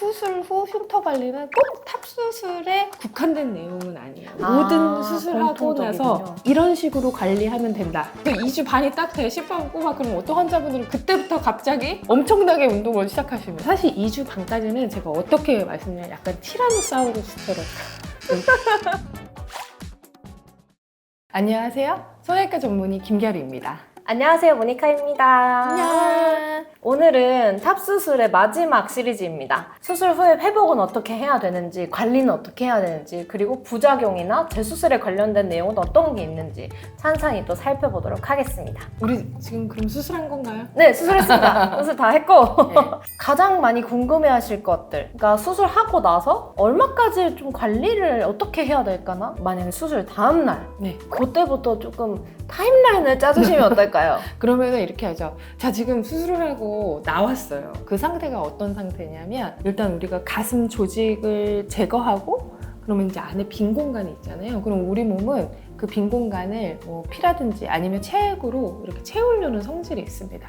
수술 후 흉터 관리는 꼭 탑수술에 국한된 내용은 아니에요. 모든 수술하고 나서 이런 식으로 관리하면 된다. 2주 반이 딱 돼, 실밥 꼽아. 그럼 어떤 환자분들은 그때부터 갑자기 엄청나게 운동을 시작하시면 사실 2주 반까지는 제가 어떻게 말씀드리냐면 약간 티라노사우루스처럼 안녕하세요. 성형외과 전문의 김결희입니다. 안녕하세요, 모니카입니다. 안녕. 오늘은 탑수술의 마지막 시리즈입니다. 수술 후에 회복은 어떻게 해야 되는지, 관리는 어떻게 해야 되는지, 그리고 부작용이나 재수술에 관련된 내용은 어떤 게 있는지 찬찬히 또 살펴보도록 하겠습니다. 우리 지금 그럼 수술한 건가요? 네, 수술했습니다. 수술 다 했고 네. 가장 많이 궁금해하실 것들, 그러니까 수술하고 나서 얼마까지 좀 관리를 어떻게 해야 될까나? 만약에 수술 다음날 네. 그때부터 조금 타임라인을 짜주시면 어떨까요? 그러면은 이렇게 하죠. 자, 지금 수술을 하고 나왔어요. 그 상태가 어떤 상태냐면 일단 우리가 가슴 조직을 제거하고 그러면 이제 안에 빈 공간이 있잖아요. 그럼 우리 몸은 그 빈 공간을 뭐 피라든지 아니면 체액으로 이렇게 채우려는 성질이 있습니다.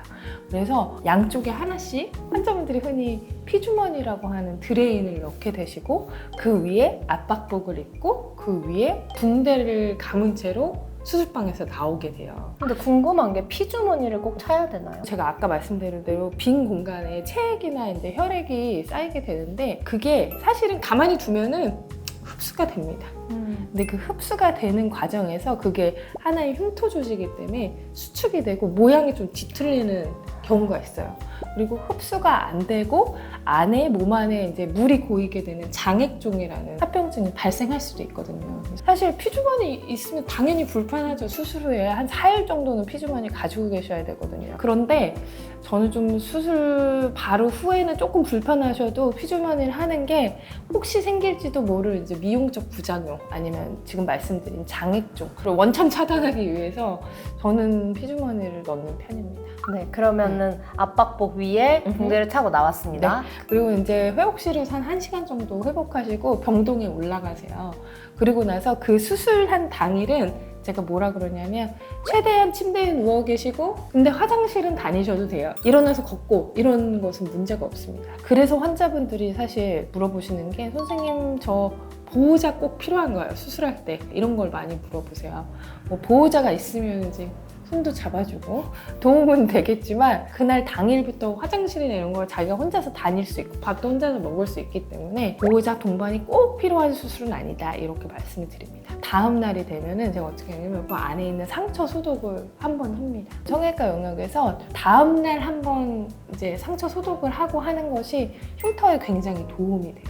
그래서 양쪽에 하나씩 환자분들이 흔히 피주머니라고 하는 드레인을 넣게 되시고 그 위에 압박복을 입고 그 위에 붕대를 감은 채로 수술방에서 나오게 돼요. 근데 궁금한 게 피주머니를 꼭 차야 되나요? 제가 아까 말씀드린 대로 빈 공간에 체액이나 이제 혈액이 쌓이게 되는데 그게 사실은 가만히 두면은 흡수가 됩니다. 근데 그 흡수가 되는 과정에서 그게 하나의 흉터 조직이기 때문에 수축이 되고 모양이 좀 뒤틀리는 경우가 있어요. 그리고 흡수가 안 되고 안에 몸 안에 이제 물이 고이게 되는 장액종이라는 합병증이 발생할 수도 있거든요. 사실 피주머니 있으면 당연히 불편하죠. 수술 후에 한 4일 정도는 피주머니 가지고 계셔야 되거든요. 그런데 저는 좀 수술 바로 후에는 조금 불편하셔도 피주머니를 하는 게 혹시 생길지도 모를 이제 미용적 부작용 아니면 지금 말씀드린 장액종 그리고 원천 차단하기 위해서 저는 피주머니를 넣는 편입니다. 네, 그러면은 압박복 위에 붕대를 차고 나왔습니다. 그리고 이제 회복실에서 한 1시간 정도 회복하시고 병동에 올라가세요. 그리고 나서 그 수술한 당일은 제가 뭐라 그러냐면 최대한 침대에 누워 계시고 근데 화장실은 다니셔도 돼요. 일어나서 걷고 이런 것은 문제가 없습니다. 그래서 환자분들이 사실 물어보시는 게 선생님 저 보호자 꼭 필요한가요? 수술할 때 이런 걸 많이 물어보세요. 뭐 보호자가 있으면 이제 손도 잡아주고 도움은 되겠지만 그날 당일부터 화장실이나 이런 걸 자기가 혼자서 다닐 수 있고 밥도 혼자서 먹을 수 있기 때문에 보호자 동반이 꼭 필요한 수술은 아니다 이렇게 말씀을 드립니다. 다음 날이 되면은 제가 어떻게 하냐면 그 안에 있는 상처 소독을 한번 합니다. 성형외과 영역에서 다음 날 한번 이제 상처 소독을 하고 하는 것이 흉터에 굉장히 도움이 돼요.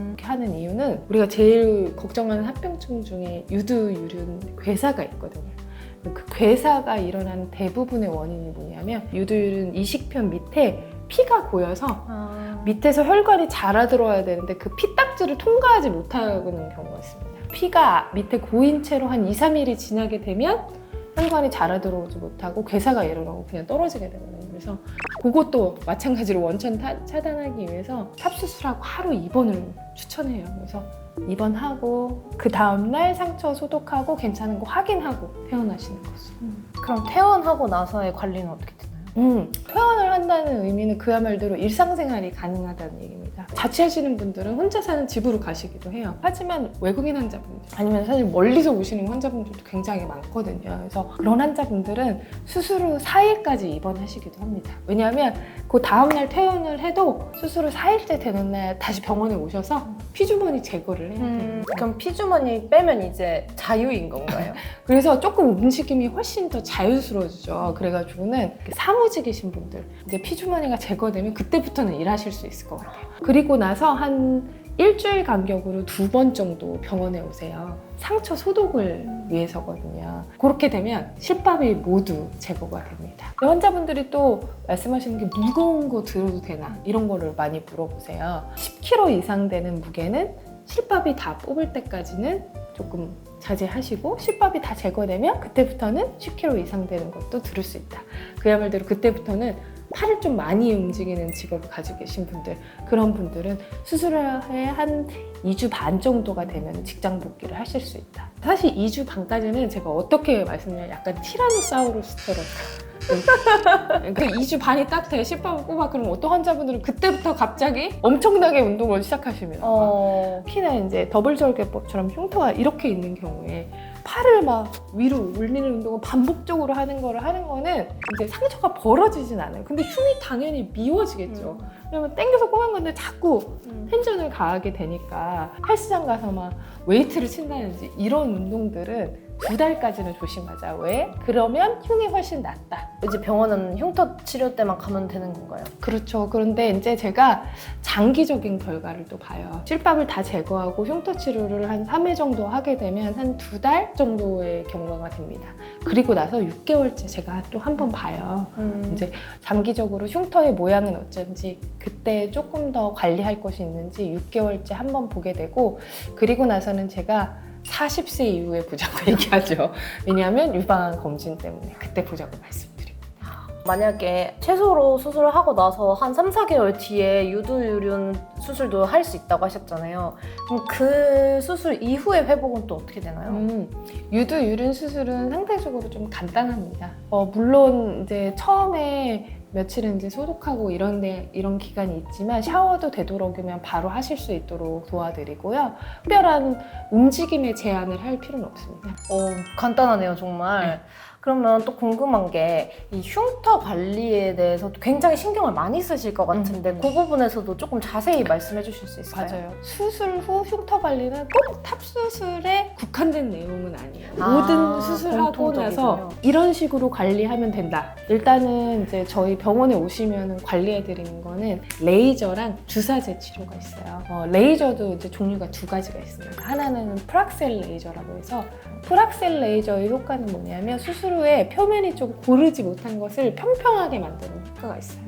이렇게 하는 이유는 우리가 제일 걱정하는 합병증 중에 유두유륜 괴사가 있거든요. 그 괴사가 일어나는 대부분의 원인이 뭐냐면 유두유륜 이식편 밑에 피가 고여서 밑에서 혈관이 자라들어야 되는데 그 피딱지를 통과하지 못하는 경우가 있습니다. 피가 밑에 고인 채로 한 2, 3일이 지나게 되면 혈관이 자라들어오지 못하고 괴사가 일어나고 그냥 떨어지게 되거든요. 그래서 그것도 마찬가지로 원천 차단하기 위해서 탑수술하고 하루 입원을 추천해요. 그래서 입원하고 그 다음날 상처 소독하고 괜찮은 거 확인하고 퇴원하시는 거죠. 그럼 퇴원하고 나서의 관리는 어떻게 되나요? 퇴원을 한다는 의미는 그야말로 일상생활이 가능하다는 얘기입니다. 자취하시는 분들은 혼자 사는 집으로 가시기도 해요. 하지만 외국인 환자분들 아니면 사실 멀리서 오시는 환자분들도 굉장히 많거든요. 그래서 그런 환자분들은 수술 후 4일까지 입원하시기도 합니다. 왜냐하면 그 다음날 퇴원을 해도 수술 후 4일째 되는 날 다시 병원에 오셔서 피주머니 제거를 해야 돼요. 그럼 피주머니 빼면 이제 자유인 건가요? 그래서 조금 움직임이 훨씬 더 자유스러워지죠. 그래가지고는 사무직이신 분들 이제 피주머니가 제거되면 그때부터는 일하실 수 있을 것 같아요. 그리고 나서 한 일주일 간격으로 2번 정도 병원에 오세요. 상처 소독을 위해서거든요. 그렇게 되면 실밥이 모두 제거가 됩니다. 환자분들이 또 말씀하시는 게 무거운 거 들어도 되나 이런 거를 많이 물어보세요. 10kg 이상 되는 무게는 실밥이 다 뽑을 때까지는 조금 자제하시고 실밥이 다 제거되면 그때부터는 10kg 이상 되는 것도 들을 수 있다. 그야말로 그때부터는 팔을 좀 많이 움직이는 직업을 가지고 계신 분들 그런 분들은 수술을 해 한 2주 반 정도가 되면 직장 복귀를 하실 수 있다. 사실 2주 반까지는 제가 어떻게 말씀드리냐면 약간 티라노사우루스처럼 그 2주 반이 딱 돼 실밥을 꼽아 그러면 어떤 환자분들은 그때부터 갑자기 엄청나게 운동을 시작하십니다. 특히나 이제 더블절개법처럼 흉터가 이렇게 있는 경우에 팔을 막 위로 올리는 운동을 반복적으로 하는 거는 이제 상처가 벌어지진 않아요. 근데 흉이 당연히 미워지겠죠. 왜냐면 땡겨서 꼽은 건데 자꾸 텐션을 가하게 되니까 헬스장 가서 막 웨이트를 친다든지 이런 운동들은 2달까지는 조심하자. 왜? 그러면 흉이 훨씬 낫다. 이제 병원은 흉터 치료 때만 가면 되는 건가요? 그렇죠. 그런데 이제 제가 장기적인 결과를 또 봐요. 실밥을 다 제거하고 흉터 치료를 한 3회 정도 하게 되면 한 2달 정도의 경과가 됩니다. 그리고 나서 6개월째 제가 또 한 번 봐요. 이제 장기적으로 흉터의 모양은 어쩐지 그때 조금 더 관리할 것이 있는지 6개월째 한 번 보게 되고 그리고 나서는 제가 40세 이후에 보자고 얘기하죠. 왜냐하면 유방암 검진 때문에 그때 보자고 말씀드립니다. 만약에 최소로 수술을 하고 나서 한 3, 4개월 뒤에 유두유륜 수술도 할 수 있다고 하셨잖아요. 그럼 그 수술 이후의 회복은 또 어떻게 되나요? 유두유륜 수술은 상대적으로 좀 간단합니다. 물론 이제 처음에 며칠은 이제 소독하고 이런 기간이 있지만 샤워도 되도록이면 바로 하실 수 있도록 도와드리고요. 특별한 움직임의 제한을 할 필요는 없습니다. 간단하네요, 정말. 네. 그러면 또 궁금한 게 이 흉터 관리에 대해서 굉장히 신경을 많이 쓰실 것 같은데 그 부분에서도 조금 자세히 말씀해 주실 수 있을까요? 맞아요. 수술 후 흉터 관리는 꼭 탑수술에 국한된 내용은 아니에요. 모든 수술하고 공통적이군요. 나서 이런 식으로 관리하면 된다. 일단은 이제 저희 병원에 오시면 관리해 드리는 거는 레이저랑 주사제 치료가 있어요. 레이저도 이제 종류가 2가지가 있습니다. 하나는 프락셀 레이저라고 해서 프락셀 레이저의 효과는 뭐냐면 수술 후에 표면이 좀 고르지 못한 것을 평평하게 만드는 효과가 있어요.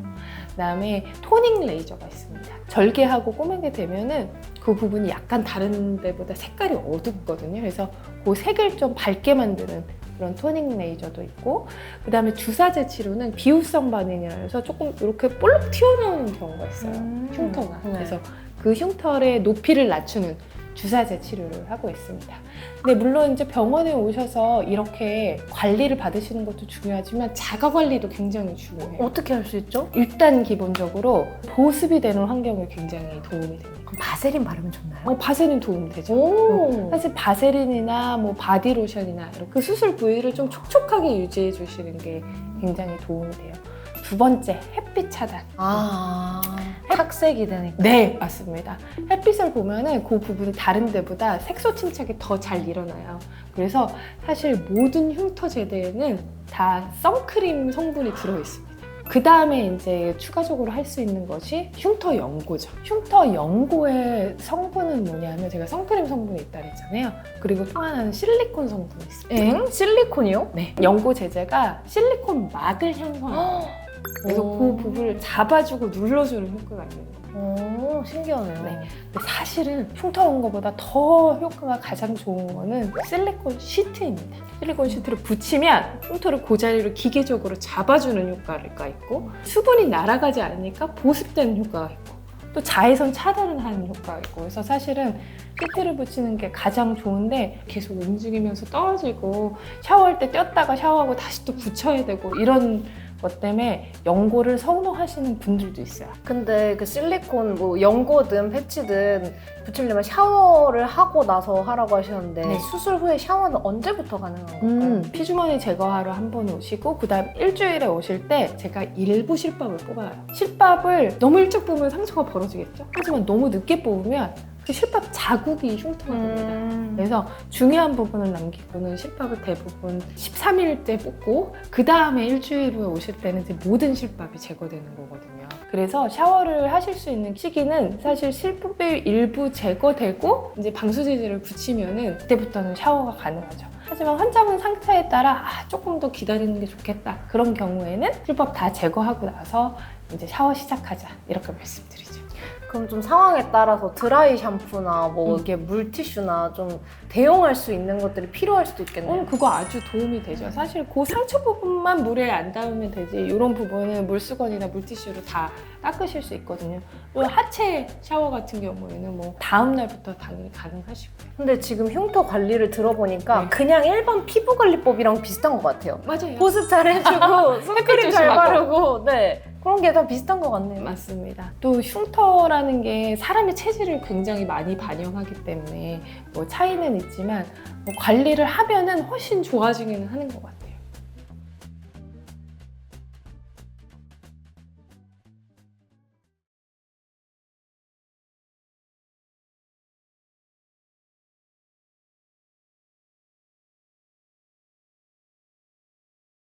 그다음에 토닝 레이저가 있습니다. 절개하고 꼬매게 되면은 그 부분이 약간 다른 데보다 색깔이 어둡거든요. 그래서 그 색을 좀 밝게 만드는 그런 토닝 레이저도 있고 그다음에 주사제 치료는 비후성 반응이라 해서 조금 이렇게 볼록 튀어나오는 경우가 있어요. 흉터가. 네. 그래서 그 흉터의 높이를 낮추는 주사제 치료를 하고 있습니다. 근데 물론 이제 병원에 오셔서 이렇게 관리를 받으시는 것도 중요하지만 자가 관리도 굉장히 중요해요. 어떻게 할 수 있죠? 일단 기본적으로 보습이 되는 환경이 굉장히 도움이 됩니다. 그럼 바세린 바르면 좋나요? 바세린 도움이 되죠. 사실 바세린이나 뭐 바디로션이나 이렇게 그 수술 부위를 좀 촉촉하게 유지해 주시는 게 굉장히 도움이 돼요. 2번째, 햇빛 차단. 착색이 되니까. 네, 맞습니다. 햇빛을 보면은 그 부분이 다른 데보다 색소 침착이 더 잘 일어나요. 그래서 사실 모든 흉터 제대에는 다 선크림 성분이 들어있습니다. 그 다음에 이제 추가적으로 할 수 있는 것이 흉터 연고죠. 흉터 연고의 성분은 뭐냐면 제가 선크림 성분이 있다 그랬잖아요. 그리고 또 하나는 실리콘 성분이 있습니다. 실리콘이요? 네. 연고 제제가 실리콘 막을 형성합니다. 그래서 그 부분을 잡아주고 눌러주는 효과가 있는 거예요. 신기하네요. 네. 근데 사실은 흉터 연고보다 더 효과가 가장 좋은 거는 실리콘 시트입니다. 실리콘 시트를 붙이면 흉터를 그 자리로 기계적으로 잡아주는 효과가 있고 수분이 날아가지 않으니까 보습되는 효과가 있고 또 자외선 차단을 하는 효과가 있고 그래서 사실은 시트를 붙이는 게 가장 좋은데 계속 움직이면서 떨어지고 샤워할 때 뗐다가 샤워하고 다시 또 붙여야 되고 이런 것 때문에 연고를 선호하시는 분들도 있어요. 근데 그 실리콘 뭐 연고든 패치든 붙이려면 샤워를 하고 나서 하라고 하셨는데 네. 수술 후에 샤워는 언제부터 가능한 건가요? 피주머니 제거하러 한 번 오시고 그다음 일주일에 오실 때 제가 일부 실밥을 뽑아요. 실밥을 너무 일찍 뽑으면 상처가 벌어지겠죠? 하지만 너무 늦게 뽑으면 그 실밥 자국이 흉터가 됩니다. 그래서 중요한 부분을 남기고는 실밥을 대부분 13일째 뽑고 그 다음에 일주일 후에 오실 때는 이제 모든 실밥이 제거되는 거거든요. 그래서 샤워를 하실 수 있는 시기는 사실 실밥이 일부 제거되고 이제 방수제제를 붙이면은 그때부터는 샤워가 가능하죠. 하지만 환자분 상태에 따라 조금 더 기다리는 게 좋겠다. 그런 경우에는 실밥 다 제거하고 나서 이제 샤워 시작하자 이렇게 말씀드리죠. 그럼 좀 상황에 따라서 드라이 샴푸나 뭐 이게 물티슈나 좀 대용할 수 있는 것들이 필요할 수도 있겠네요. 그거 아주 도움이 되죠. 사실 그 상처 부분만 물에 안 닿으면 되지 이런 부분은 물수건이나 물티슈로 다 닦으실 수 있거든요. 또 하체 샤워 같은 경우에는 뭐 다음 날부터 당연히 가능하시고요. 근데 지금 흉터 관리를 들어보니까 네. 그냥 일반 피부 관리법이랑 비슷한 것 같아요. 맞아요. 보습 잘 해주고 선크림 잘 조심하고. 바르고 네 그런 게 다 비슷한 것 같네요. 맞습니다. 또 흉터라는 게 사람의 체질을 굉장히 많이 반영하기 때문에 뭐 차이는 있지만 뭐 관리를 하면은 훨씬 좋아지기는 하는 것 같아요.